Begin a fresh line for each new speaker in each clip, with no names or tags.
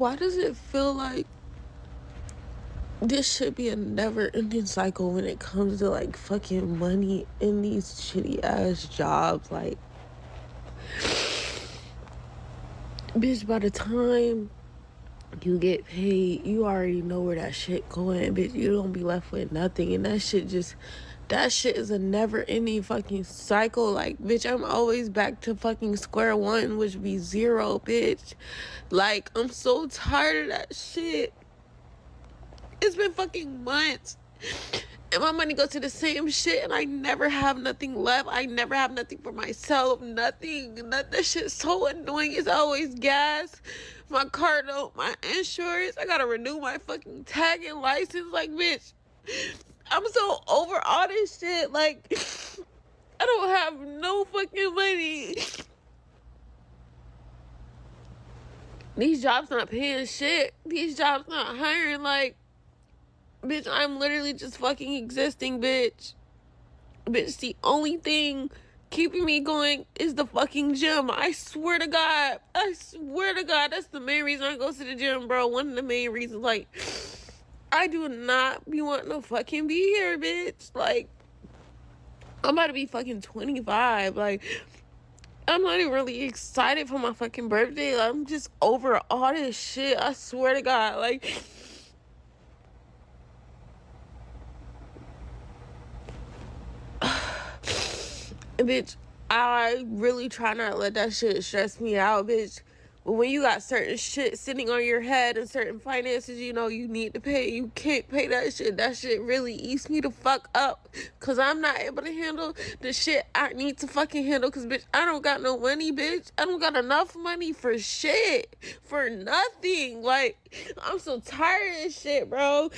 why does it feel like this should be a never-ending cycle when it comes to like fucking money in these shitty ass jobs? Like, bitch, by the time you get paid, you already know where that shit going, bitch. You don't be left with nothing, and that shit is a never-ending fucking cycle. Like, bitch, I'm always back to fucking square one, which be zero, bitch. Like, I'm so tired of that shit. It's been fucking months, and my money goes to the same shit, and I never have nothing left. I never have nothing for myself. Nothing. That shit's so annoying. It's always gas, my car note, my insurance. I gotta renew my fucking tag and license. Like, bitch, I'm so over all this shit. Like, I don't have no fucking money. These jobs not paying shit. These jobs not hiring. Like, bitch, I'm literally just fucking existing, bitch. Bitch, the only thing keeping me going is the fucking gym. I swear to God. That's the main reason I go to the gym, bro. One of the main reasons. Like, I do not be wanting to fucking be here, bitch. Like, I'm about to be fucking 25. Like, I'm not even really excited for my fucking birthday. I'm just over all this shit. I swear to God. Like, bitch, I really try not to let that shit stress me out, bitch. But when you got certain shit sitting on your head and certain finances, you know, you need to pay, you can't pay that shit. That shit really eats me the fuck up. Because I'm not able to handle the shit I need to fucking handle. Because, bitch, I don't got no money, bitch. I don't got enough money for shit. For nothing. Like, I'm so tired of this shit, bro.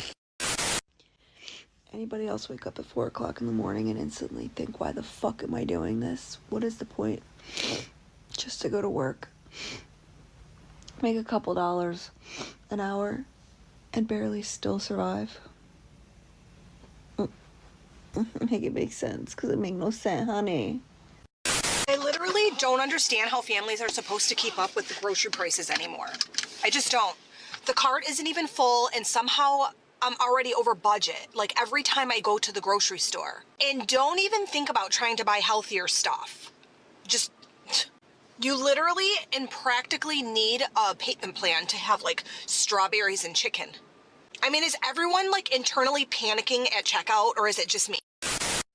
Anybody else wake up at 4 o'clock in the morning and instantly think, why the fuck am I doing this? What is the point? Just to go to work, make a couple dollars an hour, and barely still survive? Make it make sense, because it make no sense, honey.
I literally don't understand how families are supposed to keep up with the grocery prices anymore. I just don't. The cart isn't even full, and somehow I'm already over budget, like every time I go to the grocery store. And don't even think about trying to buy healthier stuff. Just, you literally and practically need a payment plan to have like strawberries and chicken. I mean, is everyone like internally panicking at checkout, or is it just me?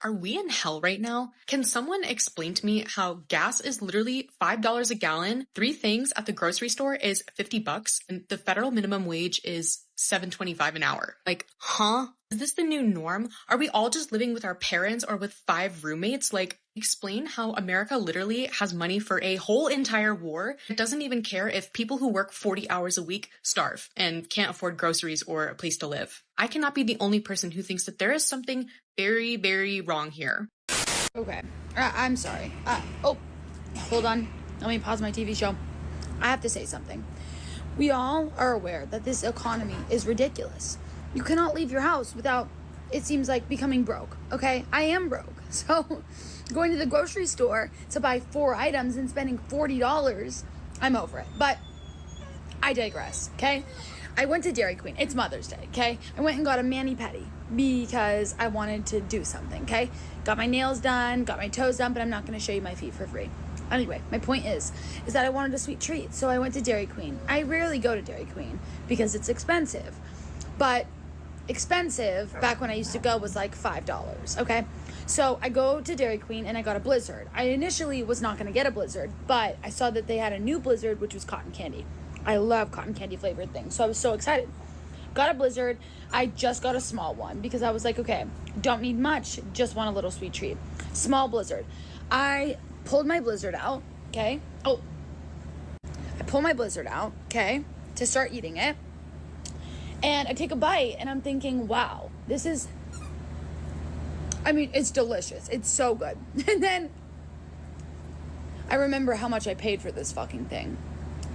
Are we in hell right now? Can someone explain to me how gas is literally $5 a gallon, 3 things at the grocery store is $50, and the federal minimum wage is $7.25 an hour? Like, huh? Is this the new norm? Are we all just living with our parents or with 5 roommates? Like, explain how America literally has money for a whole entire war. It doesn't even care if people who work 40 hours a week starve and can't afford groceries or a place to live. I cannot be the only person who thinks that there is something very, very wrong here.
Okay. I'm sorry. Oh, hold on. Let me pause my TV show. I have to say something. We all are aware that this economy is ridiculous. You cannot leave your house without, it seems like, becoming broke. Okay? I am broke. So going to the grocery store to buy 4 items and spending $40, I'm over it. But I digress. Okay? I went to Dairy Queen. It's Mother's Day. Okay? I went and got a mani-pedi because I wanted to do something. Okay? Got my nails done, got my toes done, but I'm not going to show you my feet for free. Anyway, my point is that I wanted a sweet treat, so I went to Dairy Queen. I rarely go to Dairy Queen because it's expensive. But expensive, back when I used to go, was like $5, okay? So I go to Dairy Queen and I got a Blizzard. I initially was not going to get a Blizzard, but I saw that they had a new Blizzard, which was cotton candy. I love cotton candy flavored things, so I was so excited. Got a Blizzard. I just got a small one because I was like, okay, don't need much, just want a little sweet treat. Small Blizzard. I pulled my Blizzard out, okay? I pull my Blizzard out, okay, to start eating it. And I take a bite and I'm thinking, wow, this is, I mean, it's delicious. It's so good. And then I remember how much I paid for this fucking thing.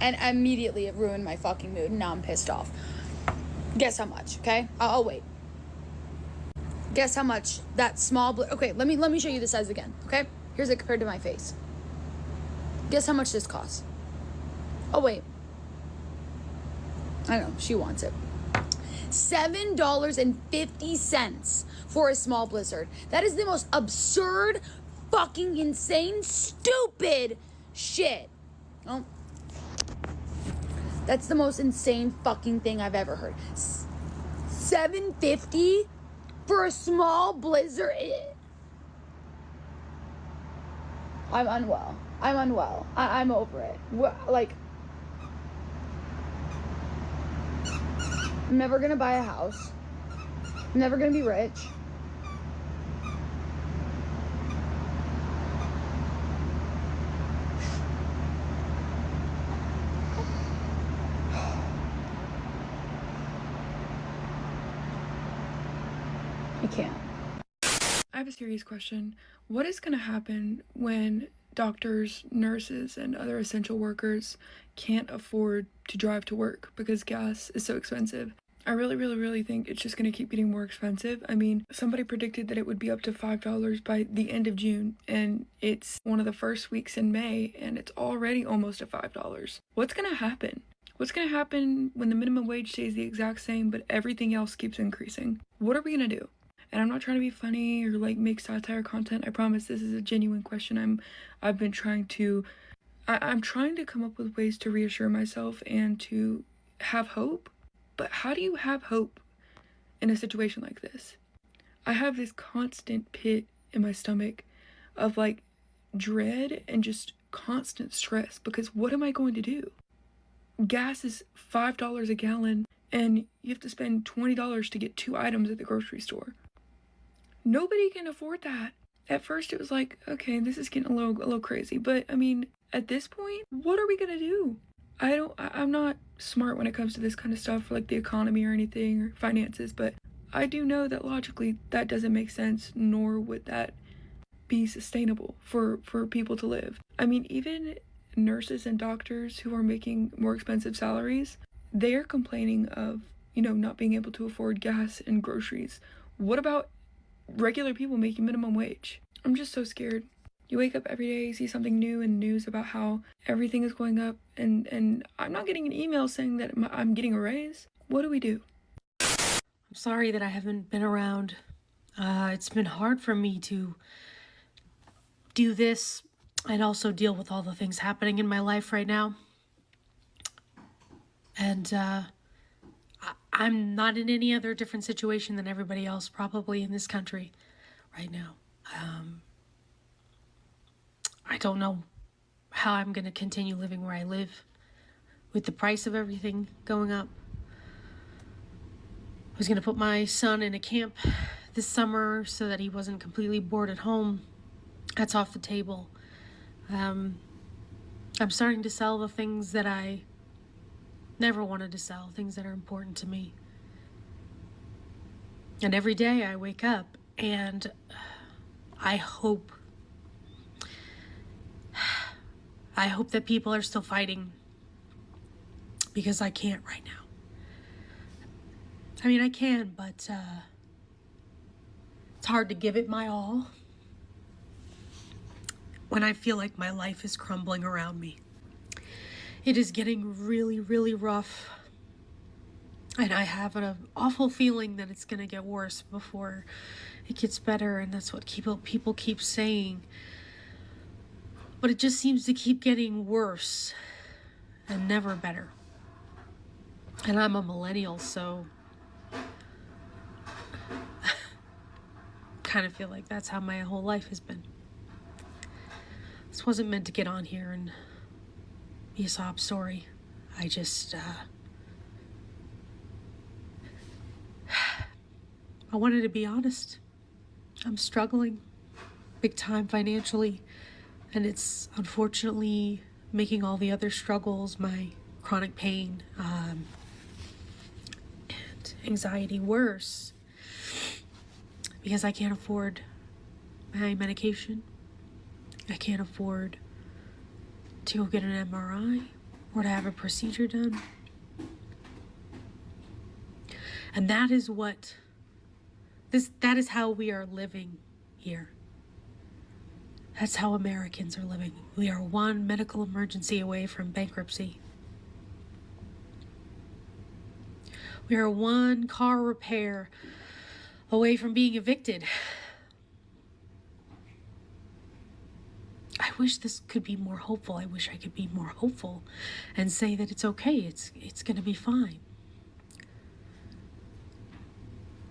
And immediately it ruined my fucking mood. And now I'm pissed off. Guess how much, okay? I'll wait. Guess how much that small, okay, let me show you the size again, okay? Here's it compared to my face. Guess how much this costs? Oh, wait. I know, she wants it. $7.50 for a small blizzard. That is the most absurd, fucking insane, stupid shit. Oh, that's the most insane fucking thing I've ever heard. $7.50 for a small blizzard. I'm unwell. I'm over it. Like, I'm never gonna buy a house. I'm never gonna be rich. I can't.
I have a serious question. What is going to happen when doctors, nurses, and other essential workers can't afford to drive to work because gas is so expensive? I really think it's just going to keep getting more expensive. I mean, somebody predicted that it would be up to $5 by the end of June, and it's one of the first weeks in May, and it's already almost at $5. What's going to happen? What's going to happen when the minimum wage stays the exact same, but everything else keeps increasing? What are we going to do? And I'm not trying to be funny or like make satire content. I promise this is a genuine question. I'm trying to come up with ways to reassure myself and to have hope. But how do you have hope in a situation like this? I have this constant pit in my stomach of like dread and just constant stress because what am I going to do? Gas is $5 a gallon and you have to spend $20 to get 2 items at the grocery store. Nobody can afford that. At first it was like, okay, this is getting a little crazy. But I mean, at this point, what are we gonna do? I'm not smart when it comes to this kind of stuff, like the economy or anything, or finances, but I do know that logically that doesn't make sense, nor would that be sustainable for people to live. I mean, even nurses and doctors who are making more expensive salaries, they're complaining of, not being able to afford gas and groceries. What about regular people making minimum wage? I'm just so scared. You wake up every day, you see something new in the news about how everything is going up, and I'm not getting an email saying that I'm getting a raise. What do we do?
I'm sorry that I haven't been around. It's been hard for me to do this and also deal with all the things happening in my life right now. And I'm not in any other different situation than everybody else probably in this country right now. I don't know how I'm going to continue living where I live with the price of everything going up. I was going to put my son in a camp this summer so that he wasn't completely bored at home. That's off the table. I'm starting to sell the things that I never wanted to sell, things that are important to me. And every day I wake up and I hope that people are still fighting, because I can't right now. I mean, I can, but it's hard to give it my all when I feel like my life is crumbling around me. It is getting really rough, and I have an awful feeling that it's gonna get worse before it gets better, and that's what people keep saying. But it just seems to keep getting worse and never better. And I'm a millennial, so kind of feel like that's how my whole life has been. This wasn't meant to get on here and be a sob story. I just, I wanted to be honest. I'm struggling big time financially, and it's unfortunately making all the other struggles, my chronic pain, and anxiety worse, because I can't afford my medication. I can't afford to go get an MRI or to have a procedure done. And that is how we are living here. That's how Americans are living. We are one medical emergency away from bankruptcy. We are one car repair away from being evicted. I wish this could be more hopeful. I wish I could be more hopeful and say that it's okay. It's going to be fine.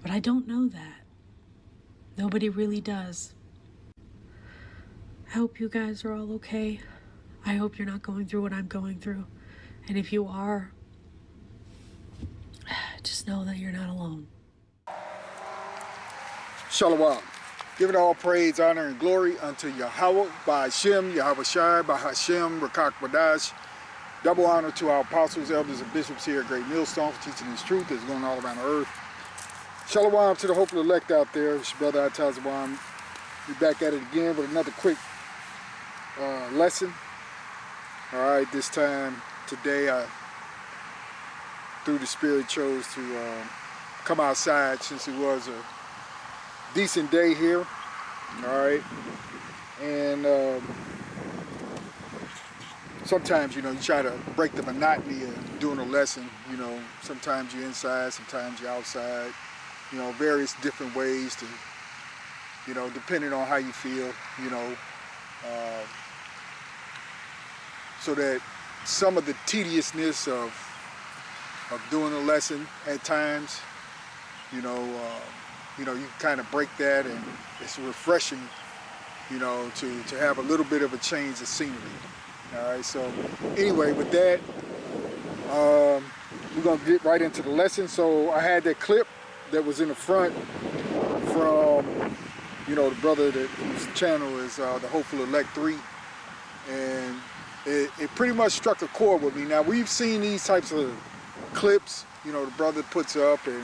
But I don't know that. Nobody really does. I hope you guys are all okay. I hope you're not going through what I'm going through. And if you are, just know that you're not alone.
Shalom. Giving all praise, honor, and glory unto Yahweh, by Hashem, Yahweh Shai, by Hashem, Rakak Badash. Double honor to our apostles, elders, and bishops here at Great Millstone for teaching this truth that's going all around the earth. Shalom to the hopeful elect out there. It's your brother Atazawam. We're back at it again with another quick lesson. All right, this time, today, I, through the Spirit, chose to come outside since it was a decent day here. All right, and sometimes, you know, you try to break the monotony of doing a lesson. You know, sometimes you're inside, sometimes you're outside. You know, various different ways to, you know, depending on how you feel, you know, so that some of the tediousness of doing a lesson at times, you you kind of break that, and it's refreshing, you know, to have a little bit of a change of scenery. All right, so anyway, with that, we're gonna get right into the lesson. So I had that clip that was in the front from, you know, the brother whose channel is the Hopeful Elect 3, and it pretty much struck a chord with me. Now, we've seen these types of clips, you know, the brother puts up, and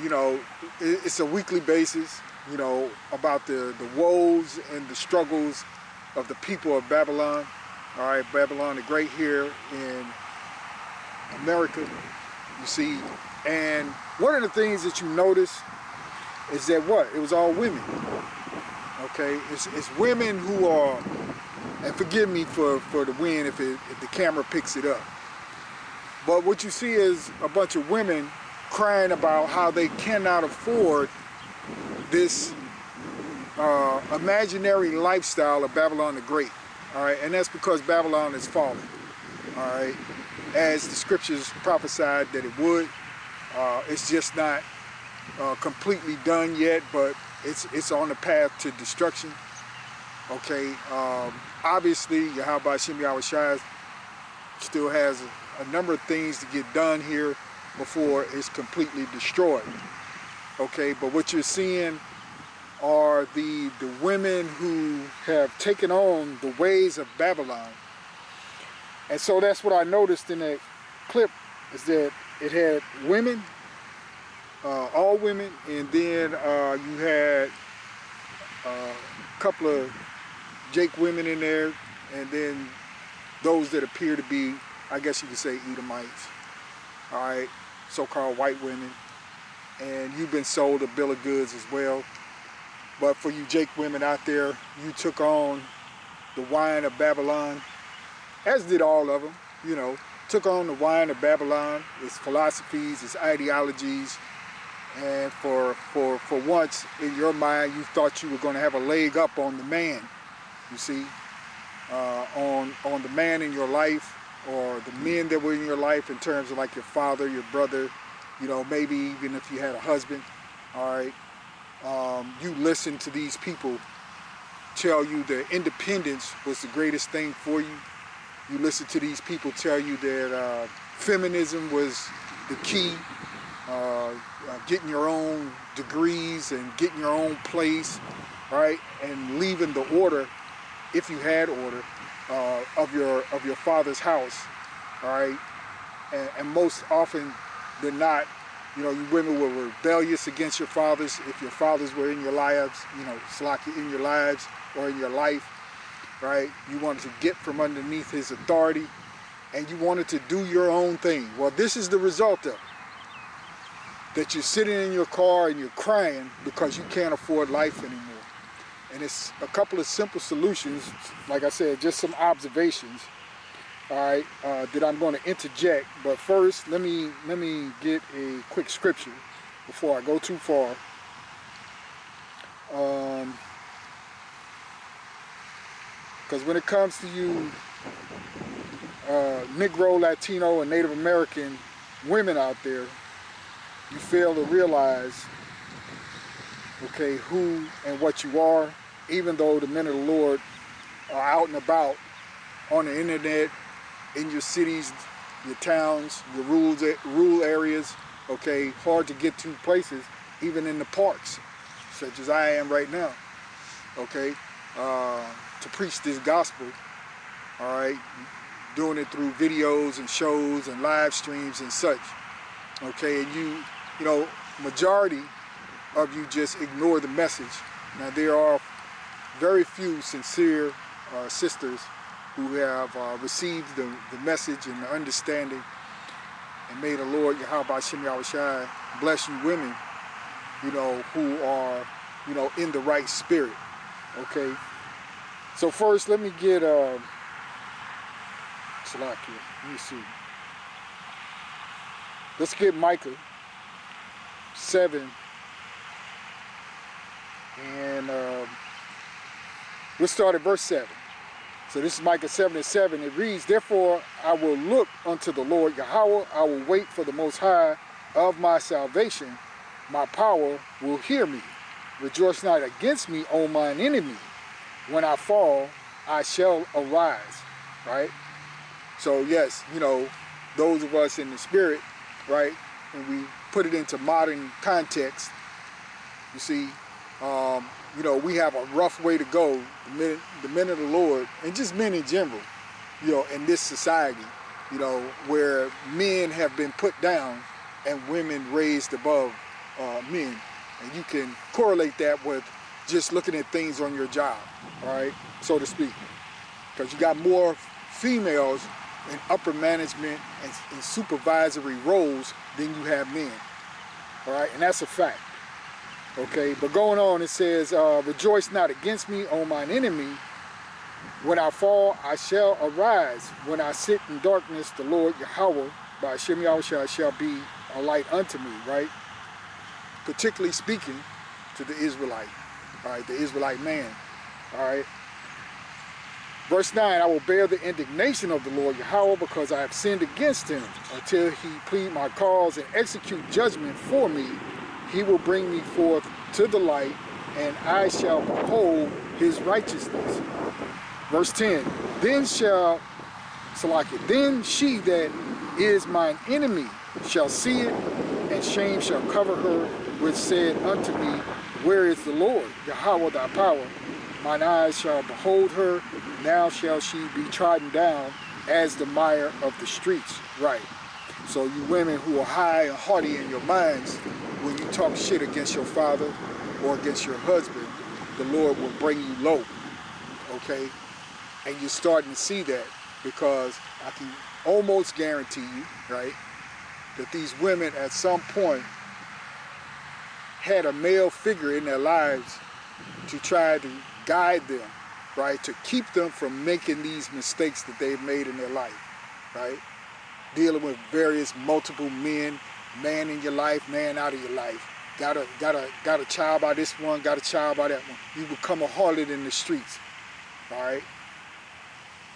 you know, it's a weekly basis, you know, about the woes and the struggles of the people of Babylon. All right, Babylon the Great here in America, you see. And one of the things that you notice is that it was all women. Okay, it's women who are, and forgive me for the wind if the camera picks it up, but what you see is a bunch of women crying about how they cannot afford this imaginary lifestyle of Babylon the Great. All right, and that's because Babylon is fallen. All right, as the scriptures prophesied that it would. It's just not completely done yet, but it's on the path to destruction. Okay, obviously Yahweh Hashem Yahweh Shai still has a number of things to get done here before it's completely destroyed. Okay, but what you're seeing are the women who have taken on the ways of Babylon. And so that's what I noticed in that clip, is that it had women, all women, and then you had a couple of Jake women in there, and then those that appear to be, I guess you could say, Edomites. All right, so-called white women, and you've been sold a bill of goods as well. But for you Jake women out there, you took on the wine of Babylon, as did all of them, you know, took on the wine of Babylon, its philosophies, its ideologies, and for once in your mind, you thought you were going to have a leg up on the man, you see, on the man in your life, or the men that were in your life, in terms of like your father, your brother, you know, maybe even if you had a husband. All right, you listened to these people tell you that independence was the greatest thing for you. You listen to these people tell you that feminism was the key, getting your own degrees and getting your own place, right? And leaving the order, if you had order, of your father's house, all right? And most often than not, you know, you women were rebellious against your fathers. If your fathers were in your lives, you know, Slaki, in your lives or in your life, right? You wanted to get from underneath his authority, and you wanted to do your own thing. Well, this is the result of it. That you're sitting in your car and you're crying because you can't afford life anymore. And it's a couple of simple solutions, like I said, just some observations, all right, that I'm going to interject. But first, let me get a quick scripture before I go too far. Because when it comes to you Negro, Latino, and Native American women out there, you fail to realize, okay, who and what you are, even though the men of the Lord are out and about on the internet, in your cities, your towns, your rural areas, okay, hard to get to places, even in the parks, such as I am right now, okay, to preach this gospel, all right, doing it through videos and shows and live streams and such, okay, and you know, majority of you just ignore the message. Now there are very few sincere sisters who have received the message and the understanding, and may the Lord Yahweh Shem Yahushai bless you women, you know, who are, you know, in the right spirit, okay? So first, let me get, Salakia, let me see. Let's get Micah 7, and we'll start at verse 7. So this is Micah 7:7. It reads, "Therefore I will look unto the Lord Yahweh, I will wait for the Most High of my salvation. My power will hear me. Rejoice not against me, O mine enemy. When I fall, I shall arise." Right? So yes, you know, those of us in the spirit, right, when we put it into modern context, you see, you know, we have a rough way to go, the men of the Lord, and just men in general, you know, in this society, you know, where men have been put down and women raised above men. And you can correlate that with just looking at things on your job, all right, so to speak. Because you got more females in upper management and supervisory roles than you have men, all right, and that's a fact. Okay, but going on, it says, "Rejoice not against me, O mine enemy. When I fall, I shall arise. When I sit in darkness, the Lord Yahweh, by Hashem Yahushua, shall be a light unto me," right? Particularly speaking to the Israelite, all right, the Israelite man, all right? Verse 9, "I will bear the indignation of the Lord Yahweh because I have sinned against him, until he plead my cause and execute judgment for me. He will bring me forth to the light, and I shall behold his righteousness." Verse 10, then she that is mine enemy shall see it, and shame shall cover her, which said unto me, Where is the Lord, Yahweh thy power? Mine eyes shall behold her, now shall she be trodden down as the mire of the streets. Right. So you women who are high and haughty in your minds, when you talk shit against your father or against your husband, the Lord will bring you low, okay? And you're starting to see that, because I can almost guarantee you, right, that these women at some point had a male figure in their lives to try to guide them, right, to keep them from making these mistakes that they've made in their life, right? Dealing with various multiple men, man in your life, man out of your life. Got a child by this one, got a child by that one. You become a harlot in the streets, all right?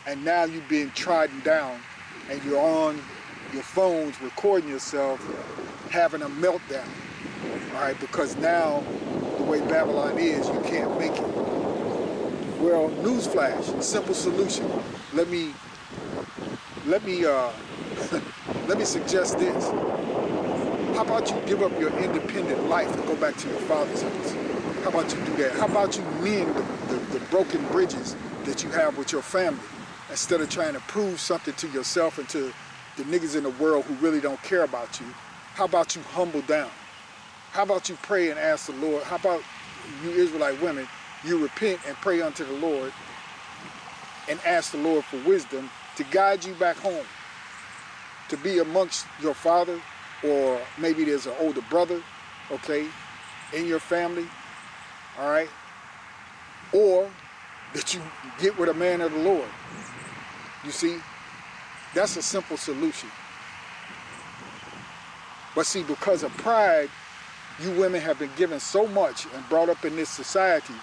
And now you've been trodden down, and you're on your phones recording yourself having a meltdown, all right? Because now, the way Babylon is, you can't make it. Well, newsflash, simple solution. Let me suggest this. How about you give up your independent life and go back to your father's house? How about you do that? How about you mend the broken bridges that you have with your family, instead of trying to prove something to yourself and to the niggas in the world who really don't care about you? How about you humble down? How about you pray and ask the Lord? How about you Israelite women, you repent and pray unto the Lord and ask the Lord for wisdom to guide you back home, to be amongst your father, or maybe there's an older brother, okay, in your family, all right? Or that you get with a man of the Lord, you see? That's a simple solution. But see, because of pride, you women have been given so much and brought up in this society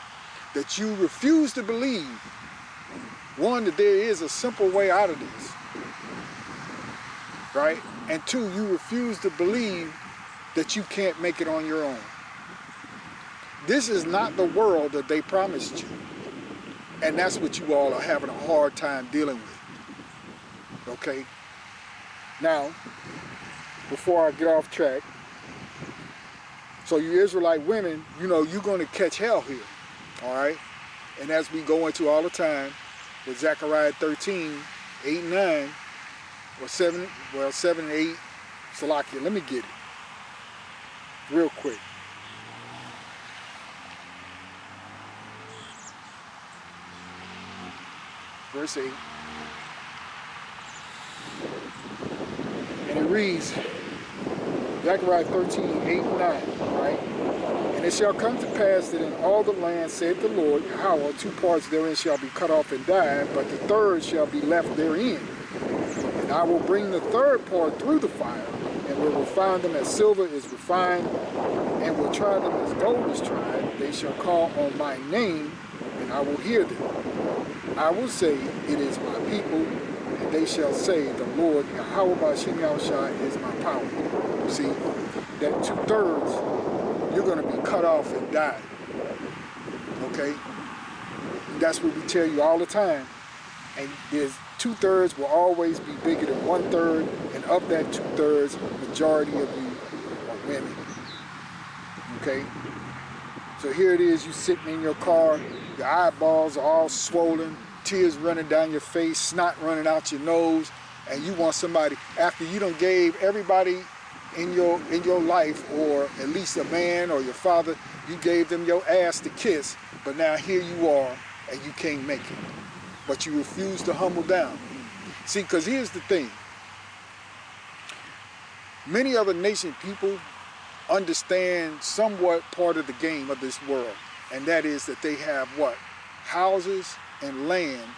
that you refuse to believe, one, that there is a simple way out of this, right? And two, you refuse to believe that you can't make it on your own. This is not the world that they promised you. And that's what you all are having a hard time dealing with. Okay? Now, before I get off track, so you Israelite women, you know, you're going to catch hell here. All right? And as we go into all the time, with Zechariah 13, 8 and 9, or 7, well, 7 and 8, Salakia, let me get it real quick. Verse 8. And it reads, Zechariah 13, 8 and 9, right? And it shall come to pass that in all the land, saith the Lord, Yahweh, 2 parts therein shall be cut off and die, but the third shall be left therein. And I will bring the third part through the fire, and will refine them as silver is refined, and will try them as gold is tried. They shall call on my name, and I will hear them. I will say, it is my people, and they shall say, the Lord, Yahweh B'Shem Yahushua is my power. You see, that 2/3, you're going to be cut off and die. Okay? And that's what we tell you all the time. And there's 2/3 will always be bigger than 1/3, and of that 2/3, majority of you are women. Okay? So here it is, you sitting in your car, your eyeballs are all swollen, tears running down your face, snot running out your nose, and you want somebody, after you done gave everybody in your life, or at least a man or your father, you gave them your ass to kiss, but now here you are and you can't make it. But you refuse to humble down. See, because here's the thing. Many other nation people understand somewhat part of the game of this world, and that is that they have what? Houses and land,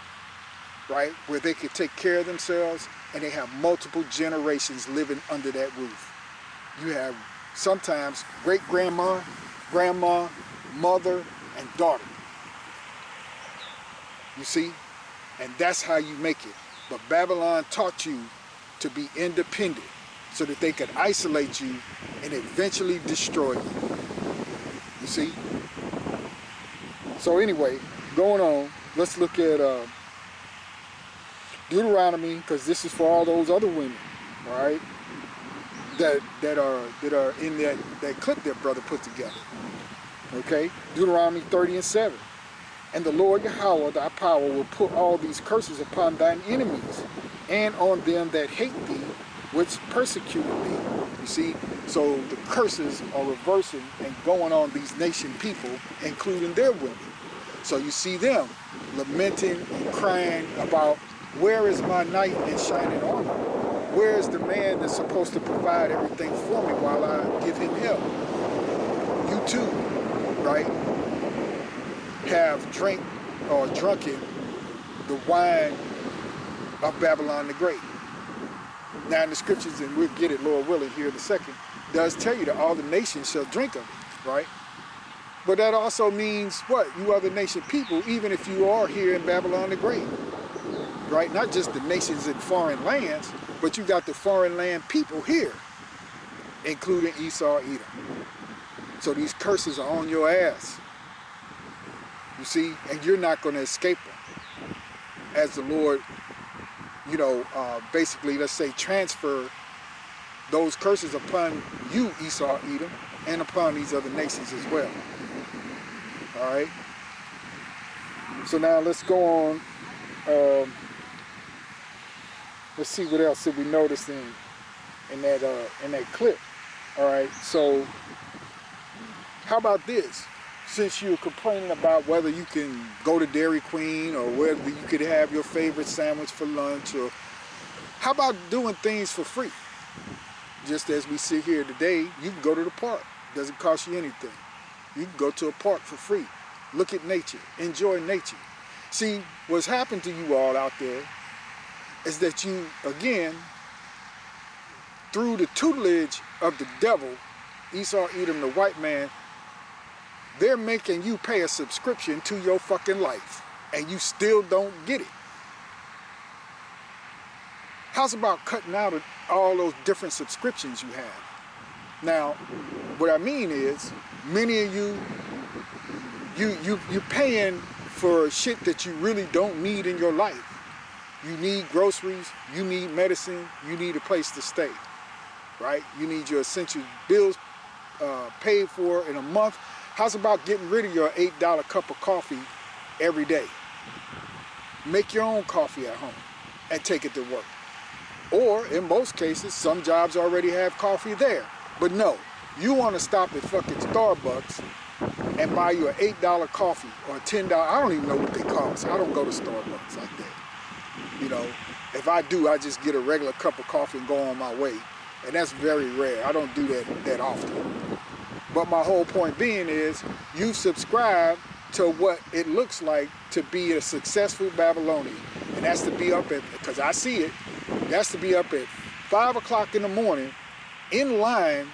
right, where they can take care of themselves, and they have multiple generations living under that roof. You have sometimes great-grandma, grandma, mother, and daughter. You see? And that's how you make it. But Babylon taught you to be independent so that they could isolate you and eventually destroy you. You see? So anyway, going on, let's look at Deuteronomy, because this is for all those other women, all right, that are in that clip that brother put together. Okay? Deuteronomy 30 and 7. And the Lord Yahweh, thy power, will put all these curses upon thine enemies, and on them that hate thee, which persecuted thee. You see, so the curses are reversing and going on these nation people, including their women. So you see them lamenting and crying about, where is my knight in shining armor? Where is the man that's supposed to provide everything for me while I give him help? You too, right, have drunken the wine of Babylon the Great. Now in the scriptures, and we'll get it, Lord willing, here in a second, does tell you that all the nations shall drink of it, right? But that also means what? You other nation people, even if you are here in Babylon the Great, right? Not just the nations in foreign lands, but you got the foreign land people here, including E-Sauw, Edom. So these curses are on your ass. You see, and you're not going to escape them. As the Lord, you know, basically, let's say, transfer those curses upon you, E-Sauw, Edom, and upon these other nations as well. All right. So now let's go on. Let's see what else did we notice in that clip. All right. So how about this? Since you're complaining about whether you can go to Dairy Queen or whether you could have your favorite sandwich for lunch, or how about doing things for free? Just as we sit here today, you can go to the park. It doesn't cost you anything. You can go to a park for free. Look at nature. Enjoy nature. See, what's happened to you all out there is that you, again, through the tutelage of the devil, Esau, Edom, the white man, they're making you pay a subscription to your fucking life, and you still don't get it. How's about cutting out all those different subscriptions you have? Now, what I mean is, many of you're paying for shit that you really don't need in your life. You need groceries, you need medicine, you need a place to stay, right? You need your essential bills paid for in a month. How's about getting rid of your $8 cup of coffee every day? Make your own coffee at home and take it to work. Or, in most cases, some jobs already have coffee there. But no, you want to stop at fucking Starbucks and buy you an $8 coffee or a $10, I don't even know what they cost. I don't go to Starbucks like that. You know, if I do, I just get a regular cup of coffee and go on my way. And that's very rare. I don't do that often. But my whole point being is, you subscribe to what it looks like to be a successful Babylonian. And that's to be up at, because I see it, that's to be up at 5 o'clock in the morning in line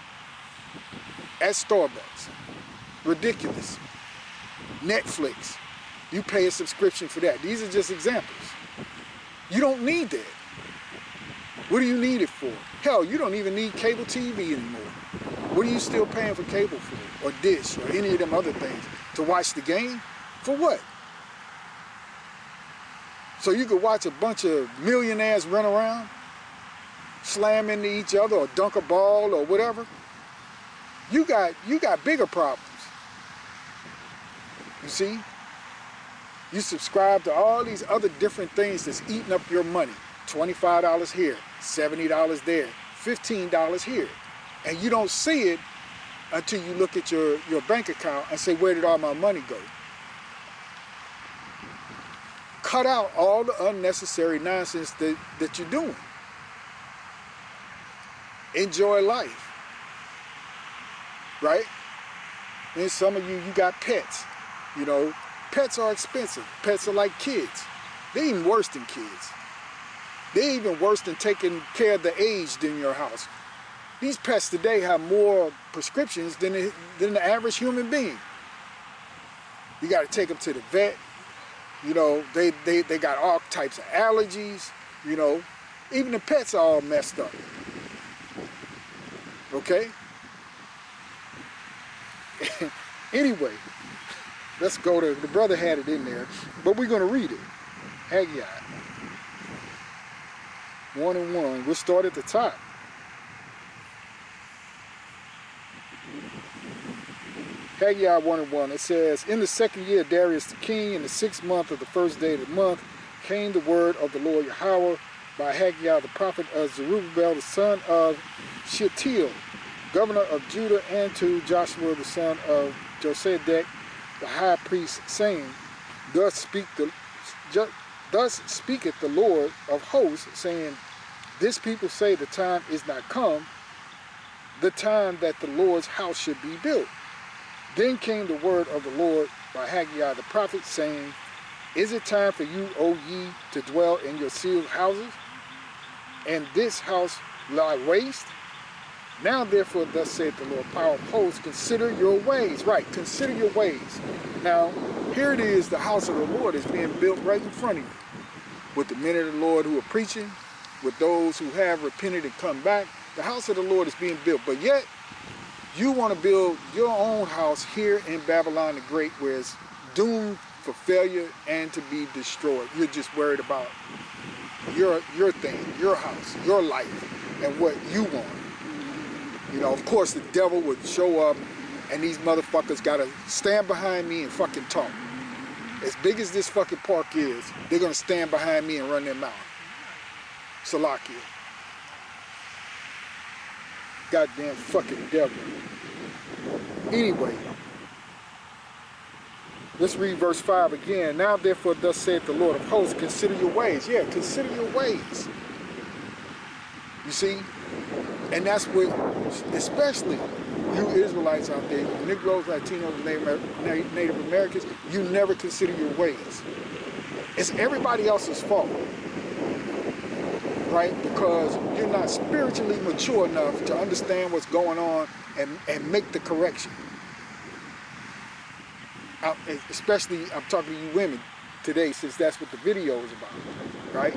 at Starbucks. Ridiculous. Netflix, you pay a subscription for that. These are just examples. You don't need that. What do you need it for? Hell, you don't even need cable TV anymore. What are you still paying for cable for? Or Dish, or any of them other things? To watch the game? For what? So you could watch a bunch of millionaires run around, slam into each other, or dunk a ball, or whatever? You got bigger problems. You see? You subscribe to all these other different things that's eating up your money. $25 here, $70 there, $15 here. And you don't see it until you look at your bank account and say, where did all my money go? Cut out all the unnecessary nonsense that you're doing. Enjoy life. Right? And some of you got pets. You know, pets are expensive. Pets are like kids. They're even worse than kids. They're even worse than taking care of the aged in your house. These pets today have more prescriptions than the average human being. You got to take them to the vet. You know, they got all types of allergies. You know, even the pets are all messed up. Okay? Anyway, let's go to, the brother had it in there, but we're going to read it. Haggai 1:1. We'll start at the top. Haggai 1:1. It says, in the second year of Darius the king, in the 6th month of the first day of the month, came the word of the Lord Yahweh by Haggai the prophet of Zerubbabel, the son of Shealtiel, governor of Judah, and to Joshua the son of Josedek, the high priest, saying, Thus speaketh the Lord of hosts, saying, This people say the time is not come, the time that the Lord's house should be built. Then came the word of the Lord by Haggai the prophet, saying, Is it time for you, O ye, to dwell in your sealed houses, and this house lie waste? Now therefore, thus saith the Lord, power of hosts, consider your ways. Right, consider your ways. Now, here it is, the house of the Lord is being built right in front of you. With the men of the Lord who are preaching, with those who have repented and come back, the house of the Lord is being built. But yet, you want to build your own house here in Babylon the Great, where it's doomed for failure and to be destroyed. You're just worried about your thing, your house, your life, and what you want. You know, of course, the devil would show up, and these motherfuckers gotta stand behind me and fucking talk. As big as this fucking park is, they're gonna stand behind me and run their mouth. Salakia. Goddamn fucking devil. Anyway, let's read verse 5 again. Now therefore, thus saith the Lord of hosts, consider your ways. Yeah, consider your ways. You see? And that's what, especially you Israelites out there, Negroes, Latinos, Native Americans, you never consider your ways. It's everybody else's fault. right? Because you're not spiritually mature enough to understand what's going on and make the correction. Especially, I'm talking to you women today, since that's what the video is about, right?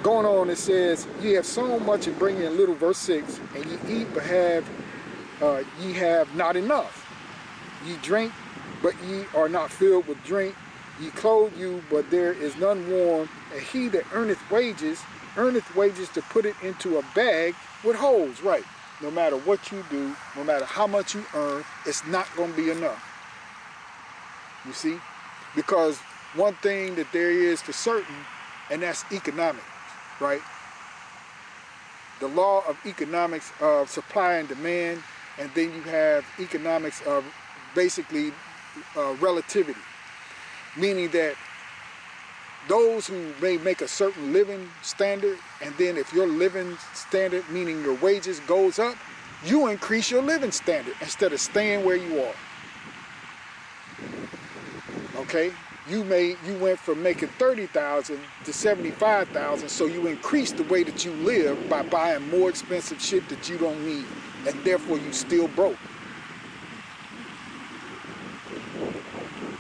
Going on, it says, ye have sown much and bring in little, verse 6, and ye eat, but ye have not enough. Ye drink, but ye are not filled with drink. Ye clothe you, but there is none warm. And he that earneth wages to put it into a bag with holes, right? No matter what you do, no matter how much you earn, it's not going to be enough. You see? Because one thing that there is for certain, and that's economics, right? The law of economics of supply and demand, and then you have economics of basically relativity, meaning that those who may make a certain living standard, and then if your living standard, meaning your wages, goes up, you increase your living standard instead of staying where you are. Okay? You went from making $30,000 to $75,000, so you increased the way that you live by buying more expensive shit that you don't need, and therefore you still broke.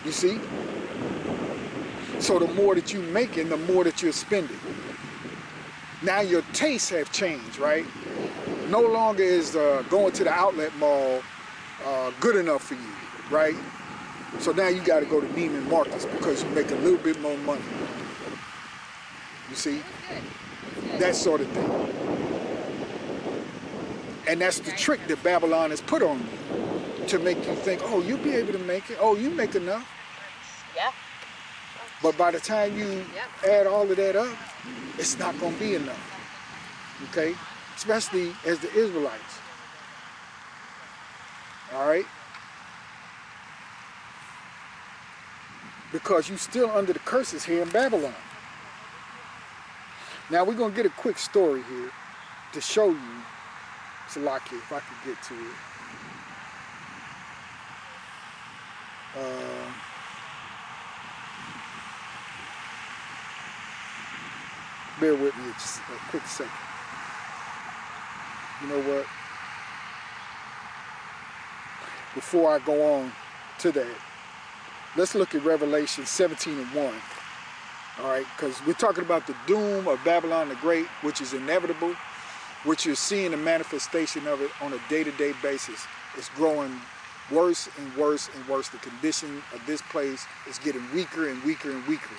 You see? So the more that you're making, the more that you're spending. Now your tastes have changed, right? No longer is going to the outlet mall good enough for you, right? So now you got to go to Neiman Marcus because you make a little bit more money. You see? That sort of thing. And that's the trick that Babylon has put on you, to make you think, oh, you'll be able to make it. Oh, you make enough.
Yeah.
But by the time you add all of that up, it's not going to be enough. Okay? Especially as the Israelites. All right? Because you're still under the curses here in Babylon. Now we're going to get a quick story here to show you, Salaki, if I could get to it. Bear with me just a quick second. You know what? Before I go on to that, let's look at Revelation 17:1. All right, because we're talking about the doom of Babylon the Great, which is inevitable, which you're seeing the manifestation of it on a day-to-day basis. It's growing worse and worse and worse. The condition of this place is getting weaker and weaker and weaker.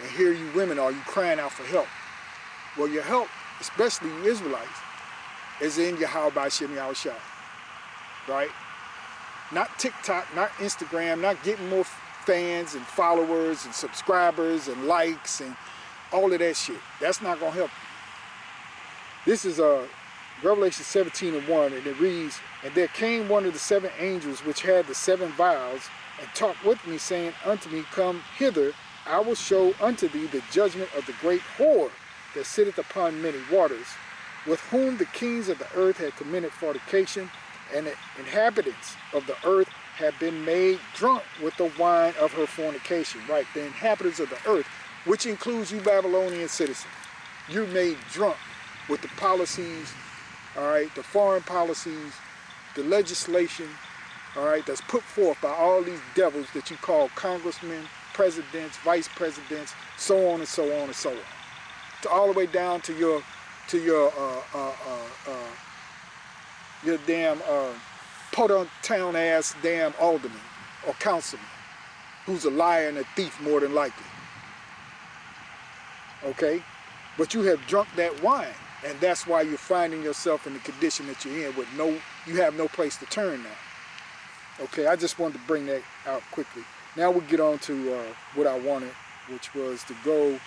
And here you women are, you crying out for help. Well, your help, especially you Israelites, is in Yahweh Shem Yahushua, right? Not TikTok, not Instagram, not getting more fans and followers and subscribers and likes and all of that shit. That's not going to help you. This is Revelation 17:1, and it reads, and there came one of the seven angels which had the seven vials, and talked with me, saying unto me, come hither, I will show unto thee the judgment of the great whore that sitteth upon many waters, with whom the kings of the earth had committed fornication, and the inhabitants of the earth have been made drunk with the wine of her fornication. Right, the inhabitants of the earth, which includes you Babylonian citizens. You're made drunk with the policies, all right, the foreign policies, the legislation, all right, that's put forth by all these devils that you call congressmen, presidents, vice presidents, so on and so on and so on. To all the way down to your damn pot-on-town ass damn alderman or councilman who's a liar and a thief more than likely. Okay? But you have drunk that wine, and that's why you're finding yourself in the condition that you're in with you have no place to turn now. Okay, I just wanted to bring that out quickly. Now we'll get on to what I wanted, which was to go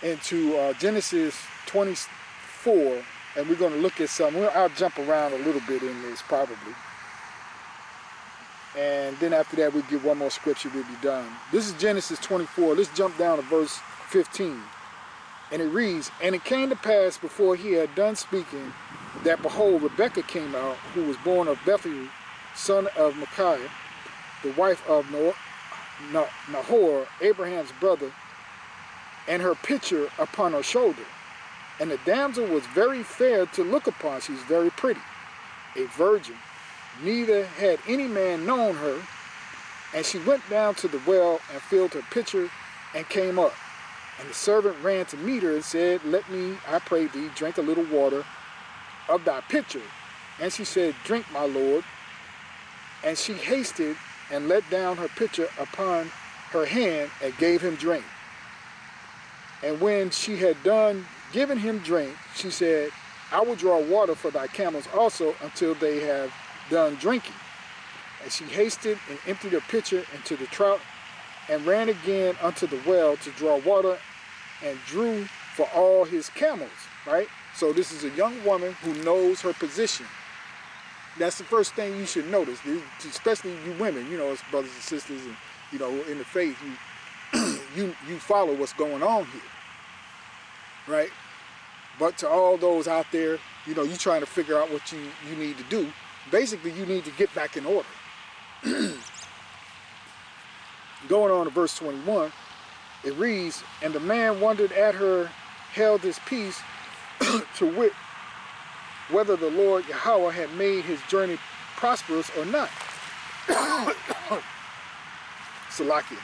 into Genesis 24, and we're going to look at something. I'll jump around a little bit in this probably. And then after that, we'll get one more scripture, we'll be done. This is Genesis 24. Let's jump down to verse 15. And it reads, and it came to pass before he had done speaking, that behold, Rebekah came out, who was born of Bethuel, son of Micaiah, the wife of Nahor, Abraham's brother, and her pitcher upon her shoulder. And the damsel was very fair to look upon. She was very pretty, a virgin. Neither had any man known her. And she went down to the well and filled her pitcher and came up. And the servant ran to meet her and said, Let me, I pray thee, drink a little water of thy pitcher. And she said, Drink, my lord. And she hasted and let down her pitcher upon her hand and gave him drink. And when she had done giving him drink, she said, I will draw water for thy camels also until they have done drinking. And she hasted and emptied her pitcher into the trough and ran again unto the well to draw water and drew for all his camels, right? So this is a young woman who knows her position. That's the first thing you should notice, especially you women, you know, as brothers and sisters, and you know, in the faith, you follow what's going on here, right? But to all those out there, you know, you trying to figure out what you need to do. Basically, you need to get back in order. Going on to verse 21, it reads, And the man wondered at her, held his peace, to wit, whether the Lord Yahweh had made his journey prosperous or not. Salakia.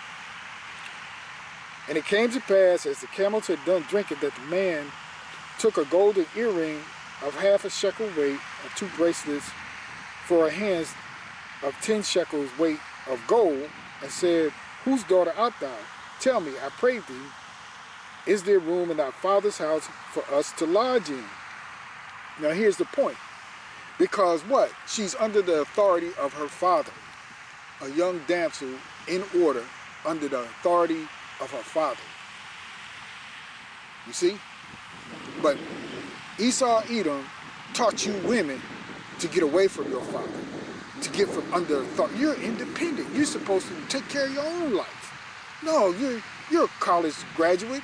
And it came to pass, as the camels had done drinking, that the man took a golden earring of half a shekel weight and 2 bracelets for her hands of 10 shekels weight of gold, and said, Whose daughter art thou? Tell me, I pray thee, is there room in thy father's house for us to lodge in? Now here's the point. Because what? She's under the authority of her father. A young damsel in order under the authority of her father. You see? But Esau Edom taught you women to get away from your father, to get from under authority. You're independent. You're supposed to take care of your own life. No, you're a college graduate.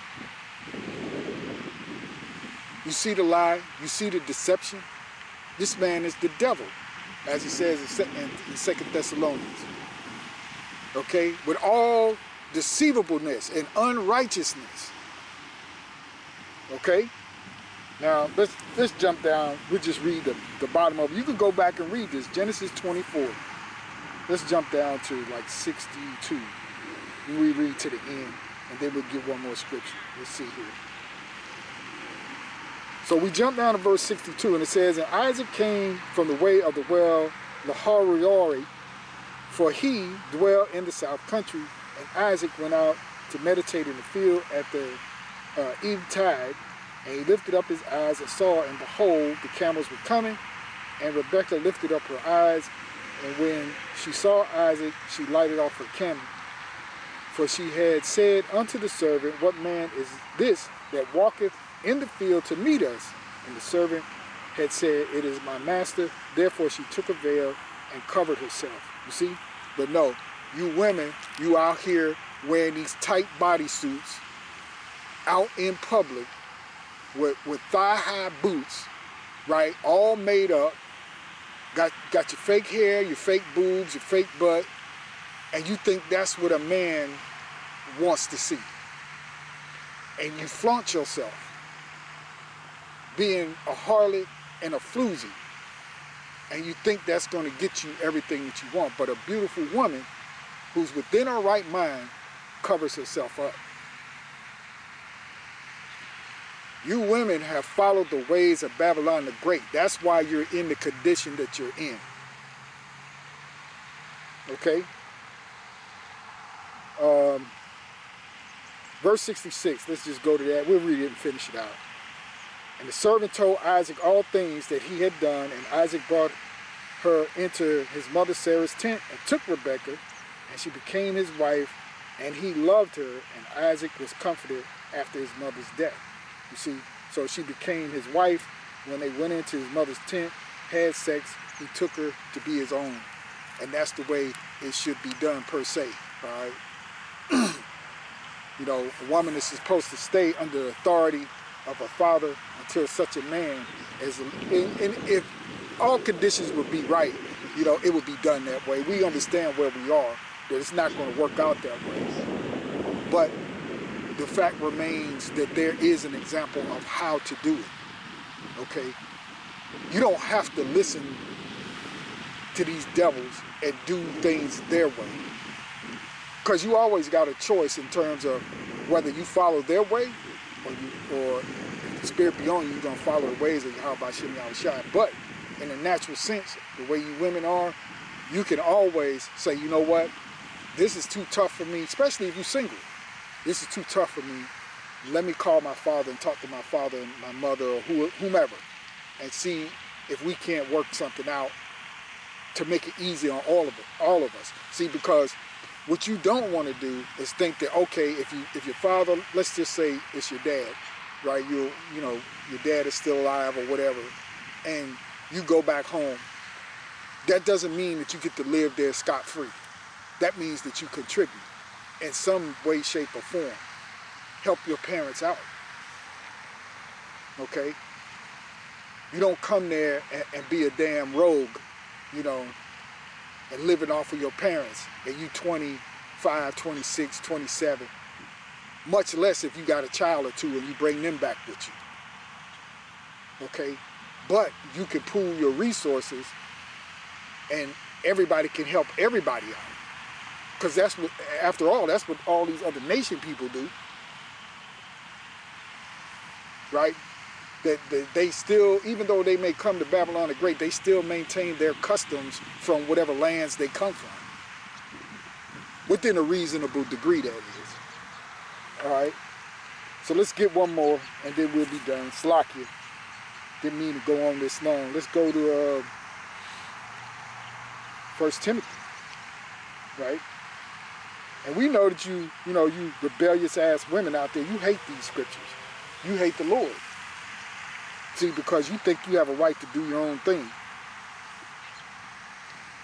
You see the lie, you see the deception. This man is the devil, as he says in 2 Thessalonians. Okay? With all deceivableness and unrighteousness. Okay? Now, let's jump down. We'll just read the bottom of it. You can go back and read this. Genesis 24. Let's jump down to like 62. We read to the end, and then we'll give one more scripture. Let's see here. So we jump down to verse 62, and it says, And Isaac came from the way of the well Lahariori, for he dwelt in the south country, and Isaac went out to meditate in the field at the eventide, and he lifted up his eyes and saw, and behold, the camels were coming, and Rebekah lifted up her eyes, and when she saw Isaac, she lighted off her camel. For she had said unto the servant, What man is this that walketh in the field to meet us? And the servant had said, It is my master. Therefore she took a veil and covered herself. You see? But no, you women, you out here wearing these tight bodysuits out in public with thigh-high boots, right? All made up. Got your fake hair, your fake boobs, your fake butt, and you think that's what a man wants to see. And you flaunt yourself being a harlot and a floozy. And you think that's going to get you everything that you want. But a beautiful woman who's within her right mind covers herself up. You women have followed the ways of Babylon the Great. That's why you're in the condition that you're in. Okay? Verse 66, let's just go to that. We'll read it and finish it out. And the servant told Isaac all things that he had done, and Isaac brought her into his mother Sarah's tent and took Rebekah, and she became his wife, and he loved her, and Isaac was comforted after his mother's death. You see, so she became his wife. When they went into his mother's tent, had sex, he took her to be his own. And that's the way it should be done per se, all right? You know, a woman is supposed to stay under the authority of her father until such a man as, and if all conditions would be right, you know, it would be done that way. We understand where we are, that it's not going to work out that way. But the fact remains that there is an example of how to do it, okay? You don't have to listen to these devils and do things their way. Because you always got a choice in terms of whether you follow their way or if the spirit be on you, you're going to follow the ways of Yahweh Shem Yahushua. But in a natural sense, the way you women are, you can always say, you know what, this is too tough for me, especially if you're single. This is too tough for me. Let me call my father and talk to my father and my mother or whomever and see if we can't work something out to make it easy on all of us. See, because what you don't want to do is think that, okay, if your father, let's just say it's your dad, right? You know, your dad is still alive or whatever, and you go back home. That doesn't mean that you get to live there scot-free. That means that you contribute in some way, shape, or form. Help your parents out, okay? You don't come there and be a damn rogue, you know, and living off of your parents, and you 25, 26, 27, much less if you got a child or two and you bring them back with you, okay? But you can pool your resources and everybody can help everybody out. Because that's what, after all, that's what all these other nation people do, right? That they still, even though they may come to Babylon the Great, they still maintain their customs from whatever lands they come from. Within a reasonable degree, that is. All right? So let's get one more, and then we'll be done. Slakia. Didn't mean to go on this long. Let's go to 1 Timothy, right? And we know that you rebellious ass women out there, you hate these scriptures. You hate the Lord. See, because you think you have a right to do your own thing.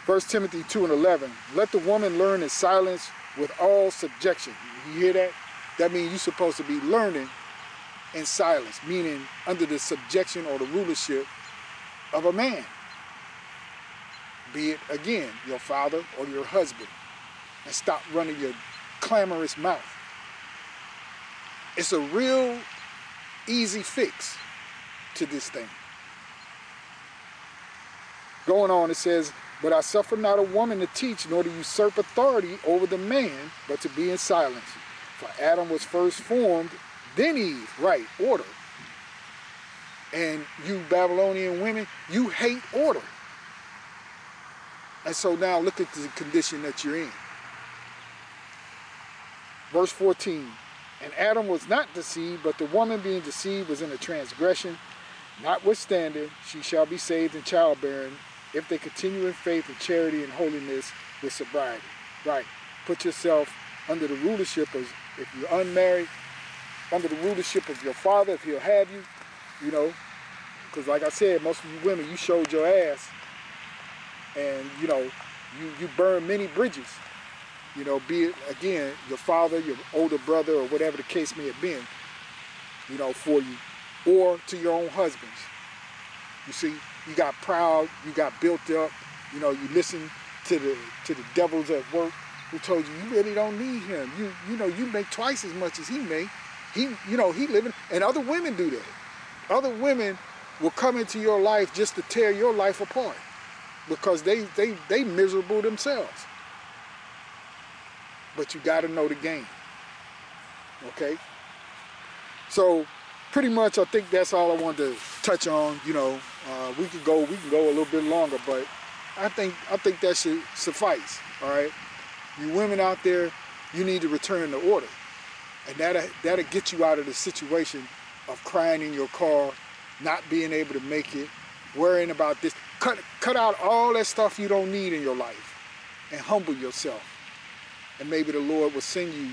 1 Timothy 2:11, let the woman learn in silence with all subjection. You hear that? That means you're supposed to be learning in silence, meaning under the subjection or the rulership of a man. Be it, again, your father or your husband. And stop running your clamorous mouth. It's a real easy fix to this thing. Going on, it says, but I suffer not a woman to teach, nor to usurp authority over the man, but to be in silence. For Adam was first formed, then Eve, right, order. And you Babylonian women, you hate order. And so now look at the condition that you're in. Verse 14, and Adam was not deceived, but the woman being deceived was in a transgression. Notwithstanding, she shall be saved in childbearing if they continue in faith and charity and holiness with sobriety. Right. Put yourself under the rulership of, if you're unmarried, under the rulership of your father, if he'll have you, you know, because like I said, most of you women, you showed your ass and, you know, you burn many bridges, you know, be it, again, your father, your older brother, or whatever the case may have been, you know, for you, or to your own husbands. You see, you got proud, you got built up, you know, you listen to the devils at work who told you, you really don't need him. You know, you make twice as much as he make. He living, and other women do that. Other women will come into your life just to tear your life apart because they miserable themselves. But you got to know the game. Okay? So pretty much I think that's all I wanted to touch on. You know, we can go a little bit longer, but I think that should suffice. All right? You women out there, you need to return to order. And that'll get you out of the situation of crying in your car, not being able to make it, worrying about this. Cut out all that stuff you don't need in your life and humble yourself. And maybe the Lord will send you,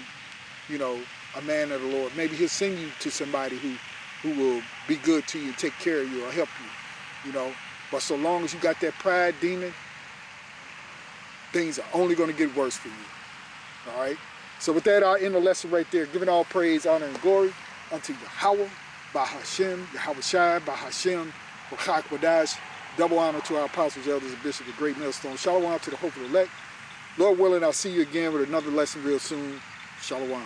you know, a man of the Lord. Maybe he'll send you to somebody who will be good to you, take care of you, or help you, you know. But so long as you got that pride demon, things are only going to get worse for you. All right? So with that, I'll end the lesson right there. Giving all praise, honor, and glory unto Yahweh, by Hashem, Yahweh Shai, by Hashem, B'chak Wadash. Double honor to our apostles, elders, and bishops, the great millstone. Shalom to the hope of the elect. Lord willing, I'll see you again with another lesson real soon. Shalom.